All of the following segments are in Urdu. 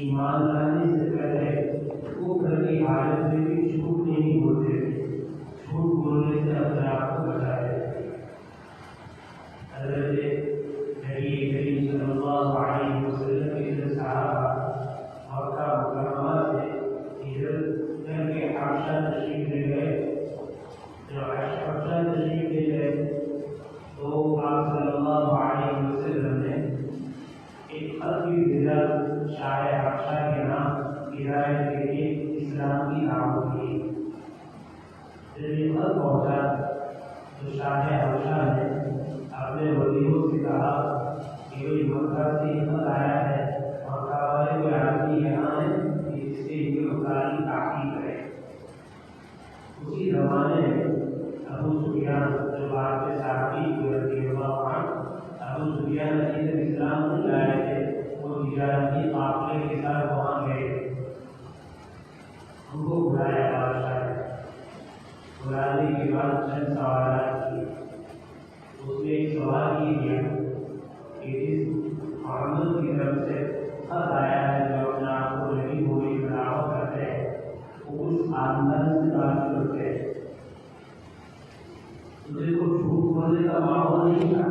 ایمان لانے سے پہلے وہ گھر کی حالت میں بھی جھوٹ نہیں بولتے، جھوٹ بولنے سے اپنے آپ کو بچائے۔ حضرت نبی کریم صلی اللہ علیہ وسلم کے صحابہ مکہ مکرمہ سے ہجرت کر کے حبشہ تشریف لے گئے۔ جب حبشہ تشریف لے گئے تو آپ صلی اللہ علیہ وسلم نے ایک خط بھی بھیجا شاہ حبشہ کے نام ہدایت کے لیے اسلام کی دعوت کی۔ جب یہ خط پہنچا تو شاہ حبشہ نے اپنے وزیروں سے کہا کہ کوئی مکہ سے خط آیا ہے، مکہ والے کوئی آدمی یہاں ہے کہ اس سے یہ مکہ کی تحقیق کرے۔ اسی زمانے میں ابو سفیان جو بعد میں صحابی رضی اللہ عنہ، ابو سفیان اسلام نہیں لائے تھے، وہ تجارتی قافلے کے ساتھ وہاں گئے۔ ان کو بلایا بادشاہ نے، بلانے کے بعد چند سوالات کیے۔ اس نے ایک سوال یہ کیا کہ جس محمد کی طرف سے خط آیا ہے جو اپنے آپ کو نبی ہونے کا دعویٰ کرتے ہیں، وہ اس خاندان سے تعلق رکھتے ہیں۔ تجھے کو جھوٹ بولنے کا ماحول نہیں تھا،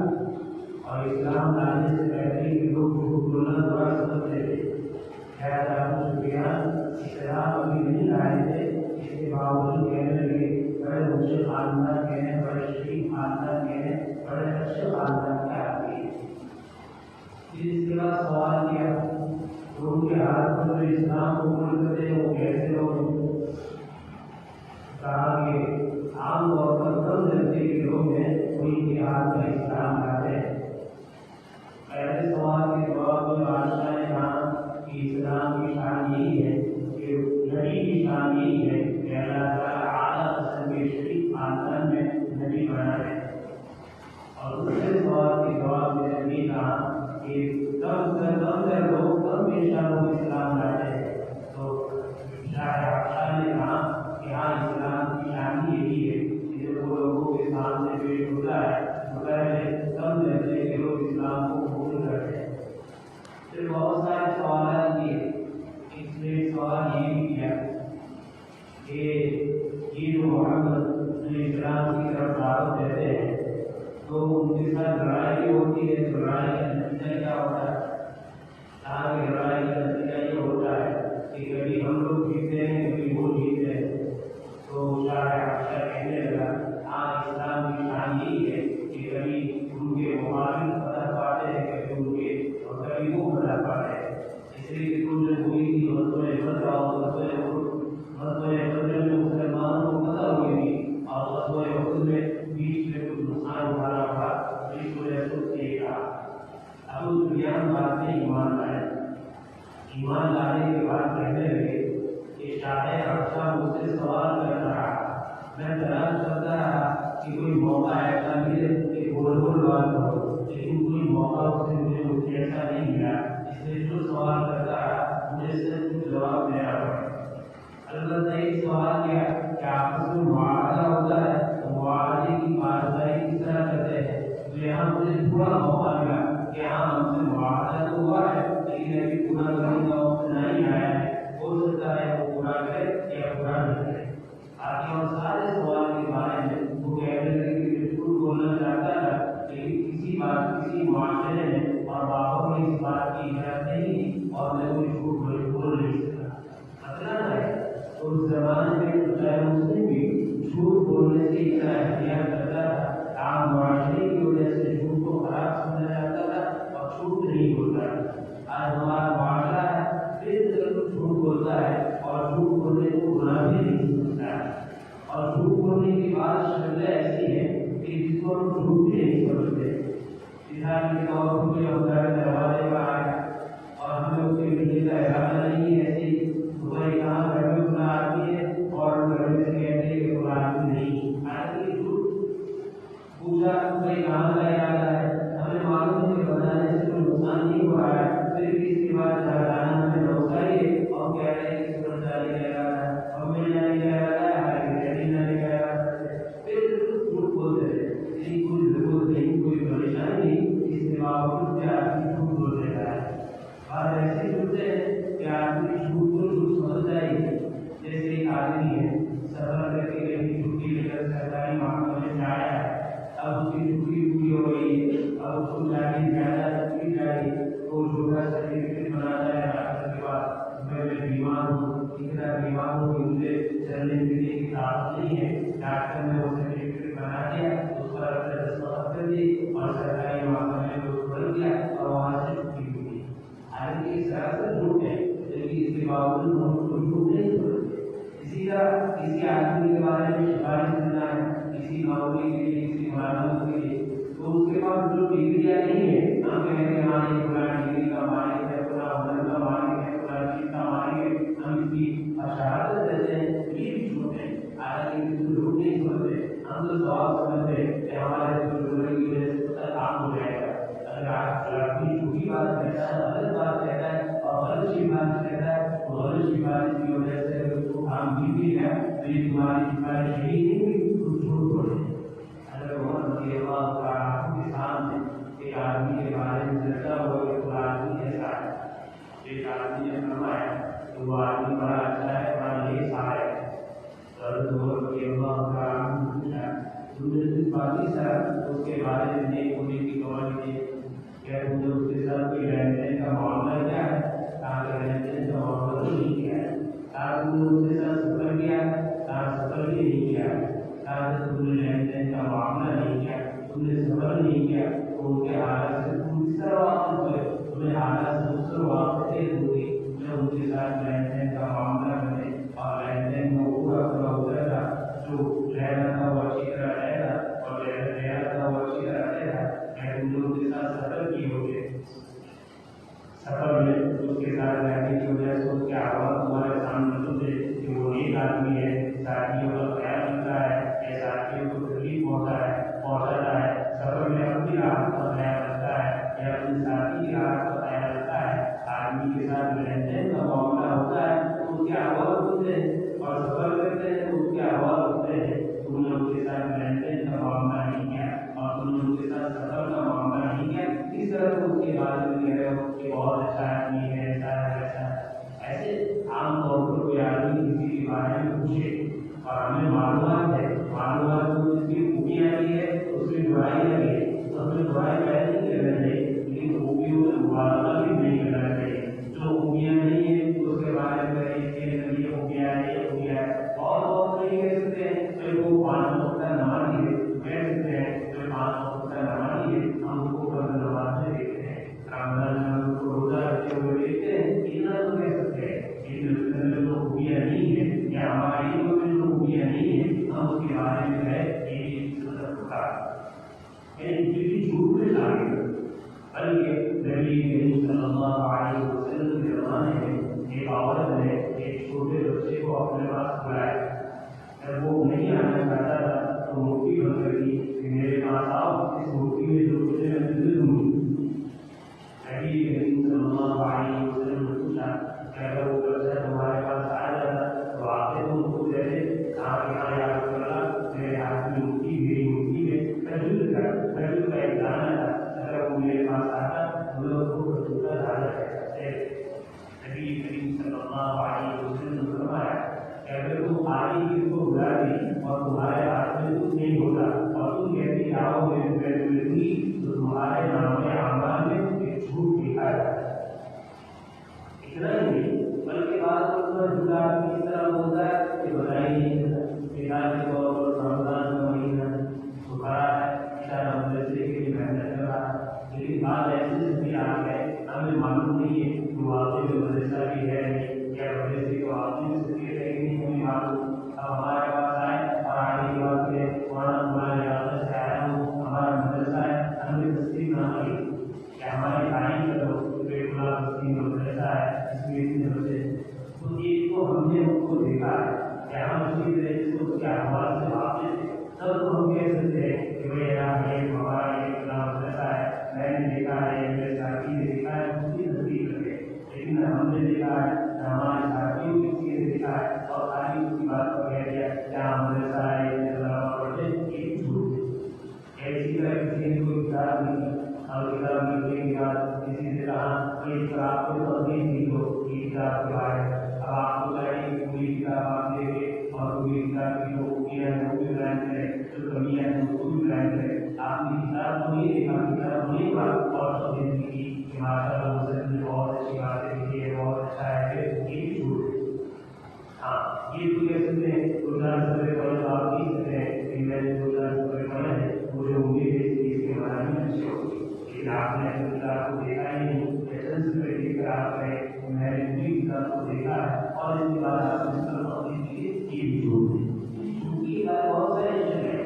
اور اسلام لانے سے پہلے ہی لوگ جھوٹ بولنا بڑا سمجھتے تھے۔ خیر ابو سفیان اسلام ابھی نہیں لائے تھے، اس کے باوجود کہنے لگے بڑے اونچے خاندان کے ہیں، بڑے شریف خاندان کے ہیں، بڑے اچھے خاندان کے آدمی ہیں۔ پھر اس کے بعد سوال کیا ان کے ہاتھ میں جو اسلام قبول کرتے ہیں وہ کیسے لوگ؟ کہا کہ عام طور پر کم درجے کے لوگ ہیں کوئی کے ہاتھ میں اسلام لاتے ہیں۔ پہلے سوال کے جواب میں بادشاہ نے کہا کہ اسلام کی شان یہی ہے کہ نبی کی شان یہی ہے کہ اللہ تعالیٰ اعلیٰ قسم کے شریف خاندان میں نبی بنا ہے۔ اور دوسرے سوال کے جواب میں نبی کہا کہ کم سے لوگ کم پیشہ لوگ اسلام لاتے ہیں۔ تو شاہ حبشہ نے کہا کہ ہاں اسلام کی شان یہی ہے کہ جب وہ لوگوں کے سامنے پیش ہوتا ہے تو پہلے کم درجے کے لوگ اسلام کو قبول کرتے ہیں۔ پھر بہت سارے سوالات کیے۔ اس میں ایک سوال یہ بھی کیا کہ یہ جو محمد جو اسلام کی طرف دعوت دیتے ہیں تو ان کے ساتھ لڑائی ہوتی ہے، تو لڑائی کا نتیجہ کیا ہوتا ہے؟ کہا کہ لڑائی کا نتیجہ یہ ہوتا ہے کہ کبھی ہم لوگ جیتے ہیں کبھی وہ جیتے ہیں۔ تو شاہ حبشہ کہنے لگا ہاں اسلام کی شان یہی ہے کہ کبھی ان کے مقابل فتح پاتے ہیں، کبھی ان کے اور کبھی وہ فتح پاتے ہیں۔ اس لیے کہ تم جو ہوئی تھی غزوہ بدر اور غزوہ بدر میں مسلمانوں کو فتح ہوئی تھی، اور غزوہ احد میں بیچ میں کچھ نقصان اٹھانا پڑا، اس وجہ سے اس نے کہا۔ ابو سفیان بعد میں ایمان لائے۔ ایمان لانے کے بعد کہنے لگے کہ جواب دینا پڑے. البتہ ایک سوال کیا کہ آپس میں معاہدہ ہوتا ہے تو معاہدے کی پاسداری کس طرح کرتے ہیں. تو یہاں مجھے پورا موقع ملا کہ ہاں ہم سے معاہدہ تو ہوا ہے لیکن ابھی پورا کرنے کا وقت نہیں آیا ہے. ہو سکتا ہے وہ پورا کرے یا پورا نہ کرے. آگے اور سارے سوال کے بارے میں وہ کہتے تھے کہ بالکل بولنا چاہتا تھا لیکن کسی معاشرے میں اور باپوں نے اس بات کی اجازت نہیں دی اور میں کوئی جھوٹ بول نہیں سکتا. مطلب ہے اس زمانے میں غیر مسلم بھی جھوٹ بولنے سے اتنا احتیاط کرتا تھا. عام معاشرے کی وجہ سے جھوٹ کو خراب سمجھا جاتا تھا اور جھوٹ نہیں بولتا تھا. آج ہمارا معاشرہ ہے پھر جھوٹ بولتا ہے اور جھوٹ بولنے کو گناہ بھی نہیں سمجھتا ہے. اور جھوٹ بولنے کی بات شکل ایسی ہے کہ جس کو ہم جھوٹ بھی نہیں سمجھتے. مثال کے طور پر کوئی ہمارے دروازے پر آیا اور ہمیں اس کے ملنے کا ارادہ نہیں ہے. ایسے صبح کہاں گھر میں بلا آتی ہے اور گھر میں سے کہتے ہیں کہ بلا آتی نہیں. حالانکہ جھوٹ پوچھا کوئی کہاں کا ارادہ ہے. ہمیں معلوم ہے کہ بنانے سے کوئی نقصان نہیں ہو رہا ہے پھر بھی اس کے بعد جانا ہمیں روکائیے اور کہہ رہے ہیں کہ سمجھ جانے کا ارادہ ہے اور مل جانے کا ارادہ ہے. حالانکہ نہیں جانے کا ارادہ ہے. پھر جھوٹ بولتے ہیں. کوئی ضرورت نہیں کوئی پریشانی نہیں اس کے باوجود کیا آدمی جھوٹ بول دیتا ہے. اور ایسے جھوٹے ہیں کہ آدمی جھوٹ کو جھوٹ سمجھتا ہی ہے. جیسے ایک آدمی ہے سفر کر کے کہیں چھٹی لے کر سرکاری محکمے میں جایا ہے. اب اس کی چھٹی پوری ہو گئی ہے. اب اس کو جانے زیادہ چھٹی چاہیے تو چھوٹا سرٹیفکیٹ بناتا ہے. ڈاکٹر کے پاس میں بیمار ہوں اتنا بیمار ہوں کہ مجھے چلنے پھرنے کی طاقت نہیں ہے. ڈاکٹر نے وہ سرٹیفکیٹ بنا دیا اس پر اپنے دستخط کر دی اور سرکاری محکمے میں اس کو بھر دیا اور وہاں سے چھٹی ہوئی. حالانکہ اس طرح سے جھوٹ ہے لیکن اس کے باوجود ہم کو جھوٹ نہیں سمجھتے. اسی طرح کسی آدمی کے بارے میں سفارش کرنا ہے کسی نوکری کے لیے کسی ملازمت کے لیے تو اس کے پاس جو ڈگریاں نہیں ہے ہم کہیں گے ہاں یہ پورا ڈگری کا مالک ہے پورا ہنر کا مالک ہے پورا چیز کا مالک ہے. ہم اس کی شہادت دیتے ہیں. یہ بھی جھوٹ ہے. حالانکہ جھوٹ نہیں سمجھتے. ہم تو سوال سمجھتے ہیں کہ ہمارے بزرگوں کی وجہ سے کام ہو جائے گا. اگر آدمی جھوٹی بات کہتا ہے غلط بات کہتا ہے اور غلط سی بات کہتا ہے تو غلط سی بات کی وجہ سے اگر اس کو کام بھی ہے تو یہ تمہاری سفارش یہی نہیں ہوئی تو جھوٹ بولے. اگر وہ کے سامنے ایک آدمی کے بارے میں چرچا ہو کہ وہ آدمی ایسا ہے. ایک آدمی نے فرمایا کہ وہ آدمی بڑا اچھا ہے بڑا یہ سارا ہے. اس کے بارے میں نیک ہونے کی دعا دی کیا تم نے اس کے ساتھ کوئی لین دین کا معاملہ کیا ہے. کہاں کا لین دین کا معاملہ نہیں کیا ہے. کہاں تم نے اس کے ساتھ سفر کیا ہے. کہاں سفر بھی نہیں کیا ہے. کہاں تم نے لین دین کا معاملہ نہیں کیا. تم نے سفر نہیں کیا تو ان کے حالات سے تم کس طرح واقف ہوئے. تمہیں حالات سے اس طرح واقف ہوگی میں ان کے ساتھ لین دین کا معاملہ کرنے اور لین دین کو پورا پورا ہوتا تھا. جو رہنا تھا وہ اچھی طرح رہے گا اور رہنا تھا وہ اچھی طرح رہے گا. میں تم لوگوں کے ساتھ سفر کی ہوگی. سفر میں اس کے ساتھ رہنے کی وجہ سے اس کے آواز تمہارے سامنے سنتے کہ وہ ایک آدمی ہے. ساتھیوں کا خیال رکھتا ہے یا ساتھیوں کو تکلیف پہنچاتا ہے. سفر میں اپنی راحت کا خیال رکھتا ہے یا اپنے ساتھی کی راحت کا خیال رکھتا ہے. آدمی کے ساتھ لین دین کا معاملہ ہوتا ہے تو اس کے آواز سنتے ہیں اور سفر کرتے ہیں تو اس کے آواز ہوتے ہیں. تم نے ان کے ساتھ لین دین کا معاملہ نہیں کیا اور تم نے ان کے ساتھ سفر کا معاملہ نہیں کیا. اس طرح سے اس کے بارے میں کہہ رہے ہو کہ بہت اچھا آدمی ہے ایسا ہے ویسا ہے. ایسے عام طور پر کوئی آدمی کسی کے بارے میں پوچھے اور ہمیں معلومات ہے معلومات کو جس کی خوبیاں بھی ہے اس کی برائی بھی ہے تو ہمیں برائی پہلے نہیں کرنا چاہیے لیکن خوبیوں میں مبالغہ بھی نہیں کرنا چاہیے. جو خوبیاں نہیں ہیں اس کے بارے میں یہ خوبیاں ہے یہ خوبیاں ہے. بہت نہیں کہہ سکتے ہیں کہ وہ 5 وقت کا نمازی ہے. کہہ سکتے ہیں جو 5 وقت کا نمازی ہے ہم اس کو فرض نماز میں دیکھتے ہیں. رمضان میں ہم اس کو روزہ رکھتے ہوئے دیکھتے ہیں. اتنا تو کہہ سکتے ہیں لیکن جو خوبیاں نہیں ہیں یا ہماری جو خوبیاں نہیں ہیں ہم اس کے بارے میں ہے جھوٹ میں شامل. بلکہ نبی کریم صلی اللہ علیہ وسلم کے زمانے میں ایک عورت نے ایک چھوٹے بچے کو اپنے پاس بلایا. جب وہ نہیں آنا چاہتا تھا تو مٹھی بند کر دی کہ میرے پاس آؤ اس مٹھی میں جو کچھ ہے میں تجھے دوں گی. نبی کریم صلی اللہ علیہ وسلم نے پوچھا کہ اگر وہ بچہ اور تمہارے ہاتھ میں کچھ نہیں ہوتا اور تم کہتی آؤ میرے پیٹ ملتی تو تمہارے نام اعمال میں ایک جھوٹ لکھا جاتا ہے۔ اتنا ہی نہیں بلکہ بعض وقت جھوٹا اس طرح بولتا ہے کہ بتائیے مثال کے طور پر رمضان کا مہینہ بخارا ہے، اشارہ مدرسے کے لیے محنت کر رہا ہے، لیکن بعض ایسے بھی آ گئے ہمیں معلوم نہیں ہے کہ واقعی میں مدرسہ بھی ہے نہیں یا مدرسے کو واقعی میں سکیت ہے کہ نہیں ہمیں معلوم۔ اب ہمارے پاس آئے اور آگے کی بات کریں ہمارے علاقے سے آیا ہوں، ہمارا مدرسہ ہے، ہم نے تصدیق نہ کری کہ ہماری تعلیم کرو مدرسہ ہے اس میں تو یہ تو ہم نے ان کو دیکھا ہے کہ ہم اسی طرح سے اس کے احوال سے واقف ہیں، تب تو ہم کہہ سکتے ہیں کہ بھائی ہمارا یہ مدرسہ ہے، میں نے دیکھا ہے میرے ساتھی نے دیکھا ہے اس کی تصدیق کرے، لیکن ہم نے دیکھا ہے ہمارے ساتھیوں نے اس کی دیکھا ہے اور خالی اس کی بات کو کہہ دیا کیا مدرسہ ہے یہ جھوٹ ہے۔ اسی طرح کسی نے کوئی کتاب نہیں اور کتاب لکھنے کے بعد کسی سے کہا کہ اس پر آپ کو تقریر دی ہو یہ کتاب کے بارے میں، اب آپ کو چاہیے کہ پوری کتاب آپ دے کے اور پوری کتاب کی جو خوبیاں ہیں وہ بھی بیان کریں، جو کمیاں ہیں اس کو بھی بیان کریں۔ آپ نے کتاب کو نہیں دیکھا، کتاب نہیں پڑھا اور تقریر کی کہ ماشاء اللہ مسلم نے بہت اچھی باتیں لکھی ہے، بہت اچھا ہے، یہ جھوٹ ہے۔ ہاں یہ تو کہہ سکتے ہیں روزانہ سفر پڑھے آپ کہہ سکتے ہیں کہ میں نے روزانہ سفر پڑھا ہے، مجھے امید ہے کہ اس کے بارے میں اچھی ہوگی، لیکن آپ نے کتاب کو دیکھا ہی نہیں، ایسن سے دیکھ کر آپ کہیں میں نے پوری کتاب کو دیکھا ہے اور اس کے بعد آپ نے سر تقریر کی، یہ بھی جھوٹ ہے۔ جھوٹی بات بہت ساری ہے،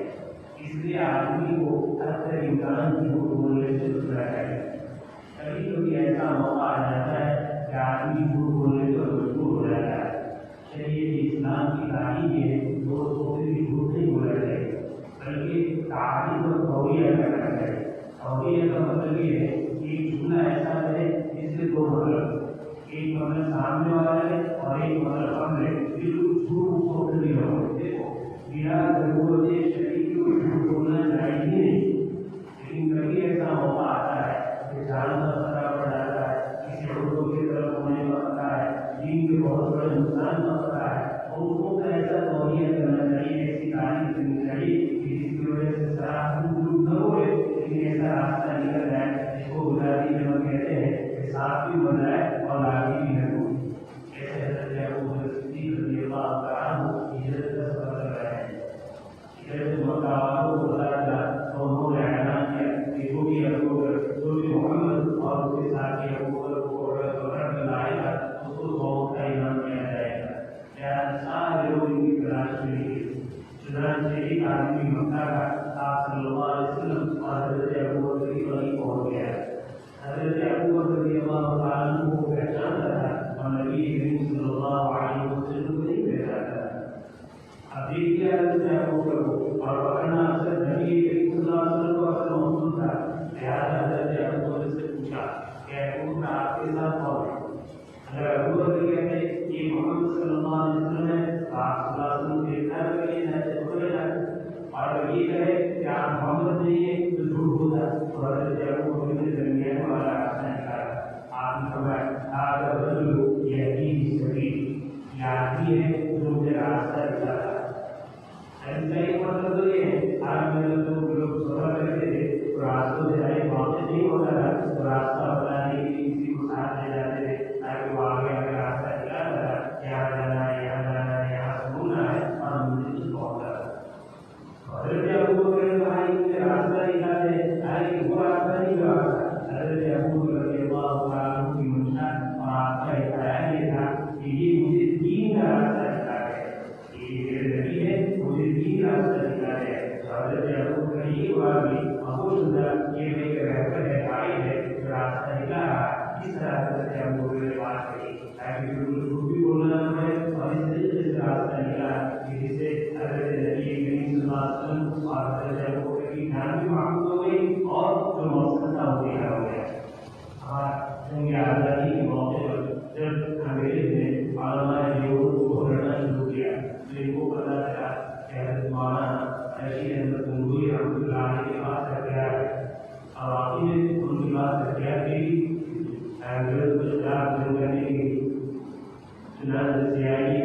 اس لیے آدمی کو ہر طرح امکان جھوٹ بولنے سے بچنا چاہیے۔ کبھی کبھی ایسا موقع آ جاتا ہے کہ آدمی جھوٹ بولنے پر مجبور ہو جاتا ہے۔ شریعت اسلام کی تعلیم ہے دوستوں سے بھی جھوٹ نہیں بولا جائے بلکہ تعلیم اور توعیہ کرنا چاہیے۔ توعیہ کا مطلب یہ ہے کہ ایک جملہ ایسا ہے جس سے دو مطلب، ایک مطلب سامنے والا ہے اور ایک مطلب ہم ہے، بالکل جھوٹ بولتے نہیں رہو۔ دیکھو بنا ضرورت شریعت کو جھوٹ بولنا چاہیے نہیں، لیکن کبھی ایسا موقع آتا ہے کہ جان کا خطرہ پڑ جاتا ہے، کسی لوگوں کی طرف ہونے کا خطرہ ہے، دین کے بہت بڑے نقصان کا خطرہ ہے، اور ان کو ایسا توعیہ کرنا چاہیے، ایسی تعلیم کرنی چاہیے کہ جس کی وجہ سے سراہد نہ ہوئے لیکن ایسا راستہ نکل جائے جس کو گزاری میں ہم کہتے ہیں کہ صاف بھی بن جائے اور لاگی بھی نہ ہو۔ ایسے حضرت ابوبکر صدیق رضی اللہ عنہ ہجرت کا سفر کر رہے ہیں، ہجرت مکہ والوں کو بتایا تھا تو انہوں نے اعلان کیا کہ جو بھی ابوبکر جو بھی محمد اور اس کے ساتھی ابوبکر کو پکڑ کر لائے گا اس کو 100 کا انعام دیا جائے گا۔ سارے لوگ ان کی تلاش میں نکلے، چنانچہ ایک آدمی مکہ کا آپ صلی اللہ علیہ وسلم اور حضرت ابوبکر کے قریب پہنچ گیا۔ حضرت ابوبکر رضی اللہ تعالیٰ عنہ کو پہچانتا تھا اور نبی کریم صلی اللہ علیہ وسلم کو نہیں پہچانتا تھا۔ اب دیکھیے حضرت ابوبکر کو اور پکڑنا اکثر نبی کریم صلی اللہ علیہ وسلم کو اکثر محسوس تھا، لہٰذا حضرت ابوبکر سے پوچھا کہ ابوبکر آپ کے ساتھ کون ہے؟ اگر ابوبکر کہتے یہ محمد صلی اللہ علیہ وسلم ہے تو آپ صلی اللہ علیہ وسلم کے گھر کے لیے ایسے پکڑے جاتے، اور اگر یہ کہے کہ آپ محمد نہیں ہے تو جھوٹ ہوتا۔ اور حضرت ابوبکر کے درمیان والا راستہ نکالا، آپ نے فرمایا اگر رجل یہدی سبیل، یہ آدمی ہے جو مجھے راستہ دکھاتا ہے۔ ایسا ہی مطلب تو یہ ہے آج میں لوگ سفر کرتے تھے تو راستوں سے آئے واقع نہیں ہوتا تھا تو راستہ بتانے کے لیے کسی کو ساتھ لے جاتے تھے تاکہ وہ آگے آگے راستہ دکھاتا تھا، یہاں جانا ہے، یہاں جانا ہے، یہاں سے گھومنا ہے اور منزل تک پہنچا تھا۔ حضرت ابوبکر نے کہا کہ راستہ دکھا دے، تاکہ وہ راستہ نہیں دکھاتا۔ حضرت ابوبکر رضی اللہ تعالیٰ عنہ کی منشا اور آپ کا خیال یہ تھا کہ یہ مجھے دین کا راستہ دکھا دے، یہ میرے نبی ہے مجھے دین کا راستہ دکھا دے۔ حضرت ابوبکر یہ بات بھی خوش ہوتا کہ میرے رہبر ہے، بھائی ہے، جو راستہ CID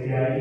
CID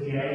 CID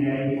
CID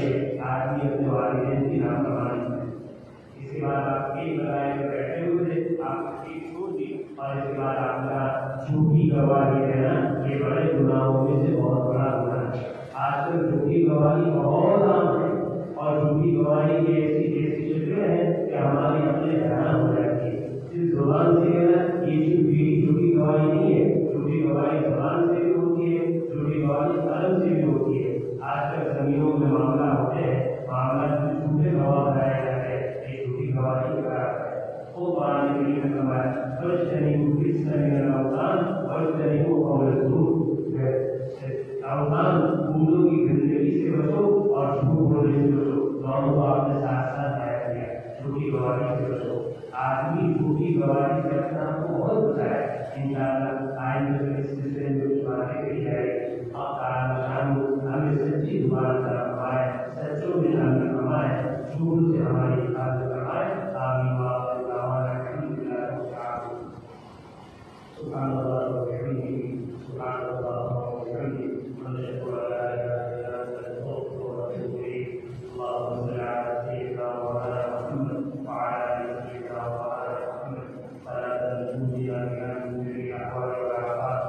کہ آدمی اپنے والدین کی نافرمانی کرے. اس کے بعد آپ ایک بتائے بیٹھے ہوئے تھے, آپ ایک چھوڑ دی, اور اس کے بعد آپ کا جھوٹی گواہی دینا یہ بڑے گناہوں میں سے بہت بڑا گناہ ہے. آج کل جھوٹی گواہی بہت عام ہے, اور جھوٹی گواہی کی ایسی شکلیں ہیں کہ ہماری اپنے حیران ہو جاتی ہے. صرف زبان سے کہنا یہ جھوٹی گواہی نہیں ہے. جھوٹی گواہی زبان سے بھی ہوتی ہے, جھوٹی گواہی قلم سے بھی ہوتی ہے. آج کل زمینوں میں معاملہ ہوتے ہیں, معاملات میں جھوٹے گواہ بنائے جاتے ہیں, یہ جھوٹی گواہی برابر ہے. وہ قرآن کریم میں فرمایا فاجتنبوا الرجس من الاوثان واجتنبوا قول الزور. اوثان بتوں کی گندگی سے بچو اور جھوٹ بولنے سے بچو. دونوں کو آپ نے ساتھ ساتھ بیان کیا. جھوٹی گواہی سے بچو. آدمی جھوٹی گواہی سے اپنے آپ کو بہت بچائے. انشاءاللہ آئندہ میں اس سلسلے میں کچھ باتیں کہی جائے گی. اور ہمیں سچی زبان کا فرمائے, سچوں میں شامل فرمائے, جھوٹ سے ہماری حفاظت فرمائے. آمین وآخر دعوانا الحمدللہ رب العالمین. سبحان اللہ وبحمدہ, سبحان اللہ وبحمدہ, ونشهد ان لا اله الا انت نستغفرك ونتوب اليك. اللهم صل على سيدنا وعلى محمد وعلى ال سيدنا وعلى محمد صلاة تنجينا بها من جميع الاحوال والافات,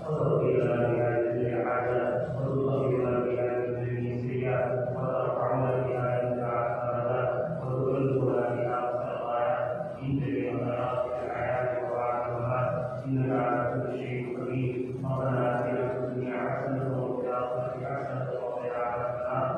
وتغفر لنا بها جميع الحاجات, وتطهرنا بها من جميع السيئات, وترفعنا بها عند الدرجات, وتبلغنا بها اقصى الغايات من جميع الخيرات في الحياه وبعد الممات, انك على كل شيء قدير. ربنا اتنا في الدنيا حسنه وفي الاخره حسنه وقنا عذاب النار.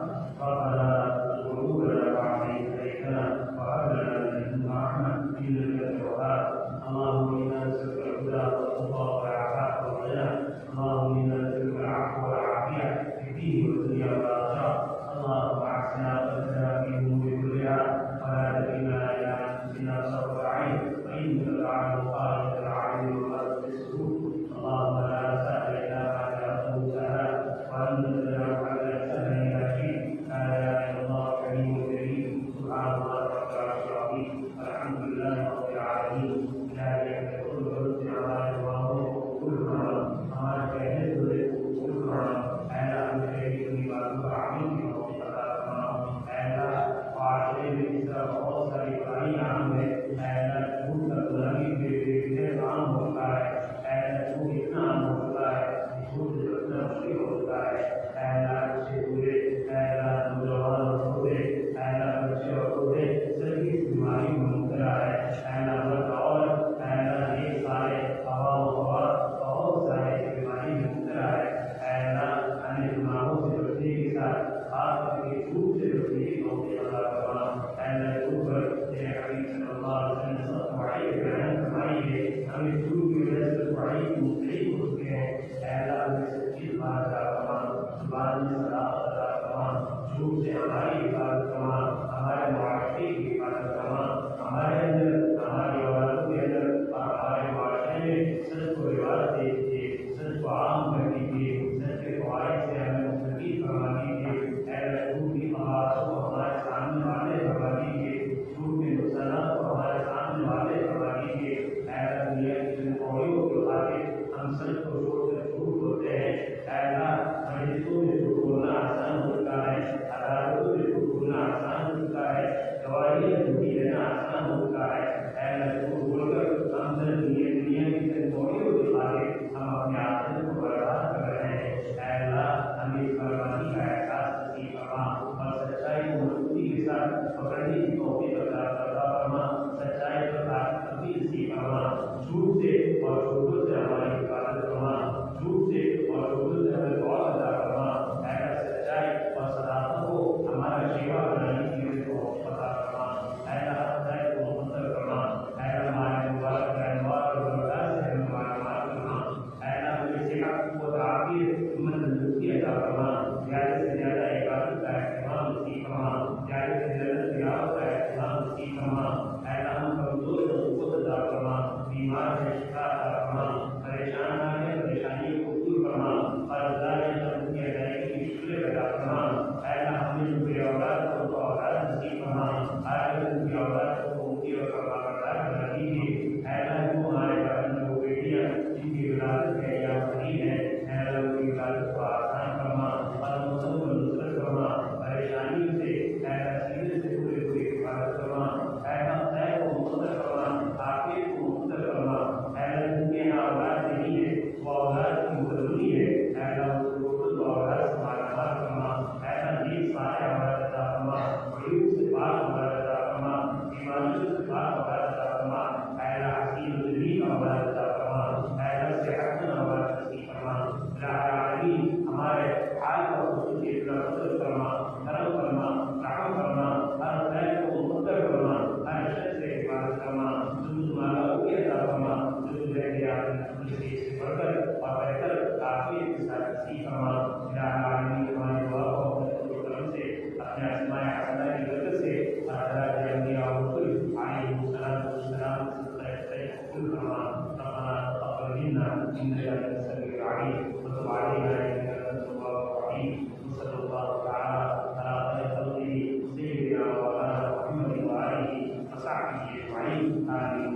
ربنا لا تزغ قلوبنا بعد إذ هديتنا وهب لنا من لدنك رحمه انك انت الوهاب. اللهم انا نسالك الهدى والتقى والعفاف والغنى. اللهم انا نسالك العفو والعافيه في الدين والدنيا والاخره. اللهم احسن عاقبتنا في الامور كلها ولا تكلنا الى انفسنا طرفه عين, فانك تعلم خائنة الاعين وما تخفي الصدور. اللهم لا سهل الا ما جعلته سهلا, وانت تجعل الحزن سهلا اذا شئت. لا اله الا الله الكريم الكريم. سبحان الله رب العرش العظيم. الحمد لله رب العالمين. الهي انت كل رزق على جواره كل كرم ہمارے کہنے سے كل كرم. اے اللہ ہم شریک کی بات کو عامل کی موت عطا فرما. اے اللہ معاشرے میں اس طرح بہت ساری برائیاں عام ہیں. اے اللہ جھوٹ کا غلامی بے عام ہوتا ہے. اے اللہ جھوٹ اتنا عام ہوتا ہے, جھوٹ سے بچنا مشکل ہوتا ہے. اے اللہ بچے بوڑھے, اے اللہ نوجوان اور بوڑھے, اے اللہ بچے اور بوڑھے سبھی اس بیماری میں مبتلا ہے. اے اللہ مرد عورت, اے اللہ یہ سارے ہوا و ہوا بہت سارے اس بیماری میں مبتلا ہے. اے اللہ ہمیں گناہوں سے بچنے کے ساتھ خاص کر کے جھوٹ سے بچنے کی توفیق عطا فرما. اے اللہ جھوٹ پر تیرے حبیب صلی اللہ علیہ وسلم نے سخت وعید بیان فرمائی ہے. ہمیں جھوٹ کی وجہ سے وعید کی مختلف ہو چکے ہیں. اے اللہ ہمیں سچی زبان عطا فرما, زبان میں صداقت عطا فرما, جھوٹ سے ہماری حفاظت فرما, ہمارے معاشرے کی حفاظت فرما, ہمارے اندر, ہماری اولادوں کے اندر اور ہمارے معاشرے میں سچ کو رواج دے دیجیے, سچ کو عام کر دیجیے, سچ کے فوائد سے ہمیں مستفید فرما دیجیے. اے اللہ جھوٹ کی خبروں کو ہمارے سامنے والے فرما دیجیے, جھوٹ کے نقصانات کو ہمارے سامنے والے فرما دیجیے. اے اللہ دنیا کی جن قولیوں کے خاطر ہم سچ کو چھوڑ کر جھوٹ بولتے ہیں. اے اللہ مجلسوں میں جھوٹ بولنا آسان ہوتا ہے, عدالتوں میں جھوٹ بولنا آسان ہوتا ہے, گواہیاں جھوٹی دینا آسان ہوتا ہے. اے اللہ جھوٹ بول کر ہم دنیا کی جن قولیوں کے خاطر ہم اپنے آخرت کو برباد کر رہے ہیں. اے اللہ ہمیں اس بربادی کا احساس نصیب فرما اور سچائی کو مضبوطی کے ساتھ پکڑنے کی توفیق عطا فرما. سچائی پر تبدیل نصیب فرما, جھوٹ سے اور جھوٹوں سے ہماری حفاظت فرما. آخری کے ساتھ نصیب فرما الہ العالمین ہماری دعا کو اپنے کرم سے اپنے اسماء حسنہ کی برکت سے اللہ تعالیٰ کے انبیاء اور رسول علیہ السلام فرما ربنا تقبل منا انك انت السميع العليم وتب علينا انك انت التواب الرحيم وصلى الله تعالى على خير خلقه سيدنا ومولانا محمد وآله وصحبه أجمعين آمين.